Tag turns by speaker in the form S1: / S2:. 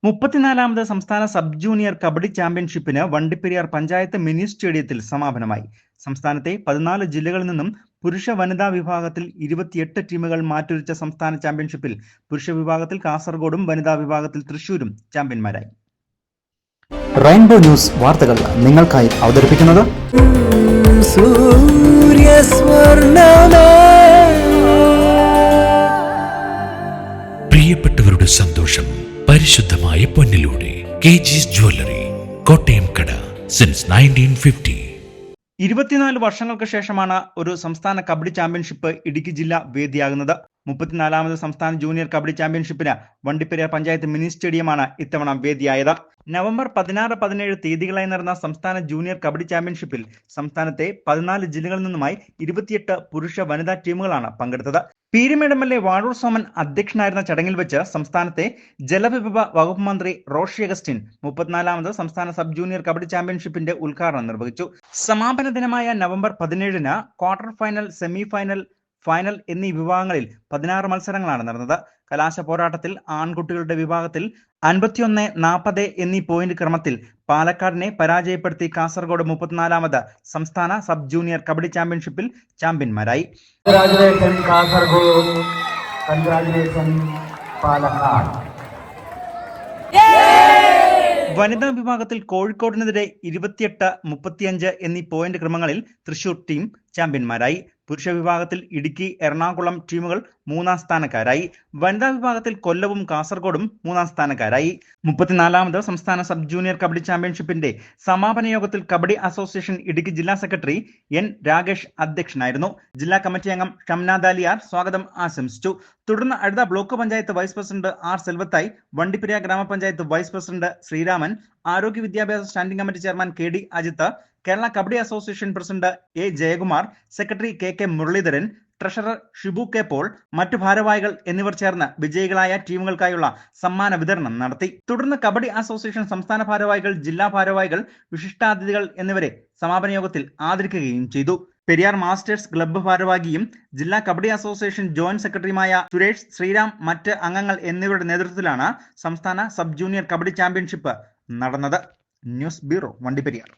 S1: 34ാമത് സംസ്ഥാന sub junior kabaddi ചാമ്പ്യൻഷിപ്പിന് Vandiperiyar panchayat mini സ്റ്റേഡിയത്തിൽ സമാപനമായി. സംസ്ഥാനത്തെ 14 ജില്ലകളിൽ നിന്നും പുരുഷ വനിതാ വിഭാഗത്തിൽ 28 ടീമുകൾ മാറ്റുരച്ച സംസ്ഥാന ചാമ്പ്യൻഷിപ്പിൽ പുരുഷ വിഭാഗത്തിൽ കാസർഗോഡും വനിതാ വിഭാഗത്തിൽ തൃശൂരും ചാമ്പ്യന്മാരായി.
S2: റെയിൻബോ ന്യൂസ് വാർത്തകൾ നിങ്ങൾക്കായി അവതരിപ്പിക്കുന്നത്
S3: പ്രിയപ്പെട്ടവരുടെ സന്തോഷം പരിശുദ്ധമായ പൊന്നിലൂടെ കെജിസ് ജ്വല്ലറി, കോട്ടയം കട, സിൻസ് 1950.
S1: 24 വർഷങ്ങൾക്ക് ശേഷമാണ് ഒരു സംസ്ഥാന കബഡി ചാമ്പ്യൻഷിപ്പ് ഇടുക്കി ജില്ല വേദിയാകുന്നത്. 34ാമത് സംസ്ഥാന ജൂനിയർ കബഡി ചാമ്പ്യൻഷിപ്പിന് വണ്ടിപ്പെരിയാർ പഞ്ചായത്ത് മിനി സ്റ്റേഡിയമാണ് ഇത്തവണ വേദിയായത്. നവംബർ 16-17 തീയതികളായി നടന്ന സംസ്ഥാന ജൂനിയർ കബഡി ചാമ്പ്യൻഷിപ്പിൽ സംസ്ഥാനത്തെ 14 ജില്ലകളിൽ നിന്നുമായി 28 പുരുഷ വനിതാ ടീമുകളാണ് പങ്കെടുത്തത്. പീരുമേട് എം.എൽ.എ. വാഴൂർ സോമൻ അധ്യക്ഷനായിരുന്ന ചടങ്ങിൽ വെച്ച് സംസ്ഥാനത്തെ ജലവിഭവ വകുപ്പ് മന്ത്രി റോഷി അഗസ്റ്റിൻ 34ാമത് സംസ്ഥാന സബ് ജൂനിയർ കബഡി ചാമ്പ്യൻഷിപ്പിന്റെ ഉദ്ഘാടനം നിർവഹിച്ചു. സമാപന ദിനമായ നവംബർ 17-ന് quarter final, semi final, final എന്നീ വിഭാഗങ്ങളിൽ 16 മത്സരങ്ങളാണ് നടന്നത്. കലാശ പോരാട്ടത്തിൽ ആൺകുട്ടികളുടെ വിഭാഗത്തിൽ 51-40 എന്നീ പോയിന്റ് ക്രമത്തിൽ പാലക്കാടിനെ പരാജയപ്പെടുത്തി കാസർഗോഡ് 34ാമത് സംസ്ഥാന സബ് ജൂനിയർ കബഡി ചാമ്പ്യൻഷിപ്പിൽ ചാമ്പ്യന്മാരായി. വനിതാ വിഭാഗത്തിൽ കോഴിക്കോടിനെതിരെ 28-35 എന്നീ പോയിന്റ് ക്രമങ്ങളിൽ തൃശൂർ ടീം ചാമ്പ്യന്മാരായി. പുരുഷ വിഭാഗത്തിൽ ഇടുക്കി, എറണാകുളം ടീമുകൾ 3ാം സ്ഥാനക്കാരായി. വനിതാ വിഭാഗത്തിൽ കൊല്ലവും കാസർഗോഡും 3ാം സ്ഥാനക്കാരായി. 34ാമത് സംസ്ഥാന സബ് ജൂനിയർ കബഡി ചാമ്പ്യൻഷിപ്പിന്റെ സമാപന യോഗത്തിൽ കബഡി അസോസിയേഷൻ ഇടുക്കി ജില്ലാ സെക്രട്ടറി എൻ രാകേഷ് അധ്യക്ഷനായിരുന്നു. ജില്ലാ കമ്മിറ്റി അംഗം ഷംന ദാലിയാർ സ്വാഗതം ആശംസിച്ചു. തുടർന്ന് അടുത്ത block panchayat vice president R സെൽവത്തായി, വണ്ടിപ്പെരിയാർ ഗ്രാമപഞ്ചായത്ത് വൈസ് പ്രസിഡന്റ് ശ്രീരാമൻ, ആരോഗ്യ വിദ്യാഭ്യാസ standing committee chairman K D Ajith, Kerala kabaddi association president A Jayakumar, secretary K K Muraleedharan, treasurer Shibu K Paul, മറ്റു ഭാരവാഹികൾ എന്നിവർ ചേർന്ന് വിജയികളായ ടീമുകൾക്കായുള്ള സമ്മാന വിതരണം നടത്തി. തുടർന്ന് കബഡി അസോസിയേഷൻ സംസ്ഥാന ഭാരവാഹികൾ, ജില്ലാ ഭാരവാഹികൾ, വിശിഷ്ടാതിഥികൾ എന്നിവരെ സമാപന യോഗത്തിൽ ആദരിക്കുകയും ചെയ്തു. പെരിയാർ മാസ്റ്റേഴ്സ് ക്ലബ്ബ് ഭാരവാഹിയും ജില്ലാ കബഡി അസോസിയേഷൻ ജോയിന്റ് സെക്രട്ടറിയുമായ സുരേഷ്, ശ്രീരാം, മറ്റ് അംഗങ്ങൾ എന്നിവരുടെ നേതൃത്വത്തിലാണ് സംസ്ഥാന സബ് ജൂനിയർ കബഡി ചാമ്പ്യൻഷിപ്പ് നടന്നത്. News bureau, Vandiperiyar.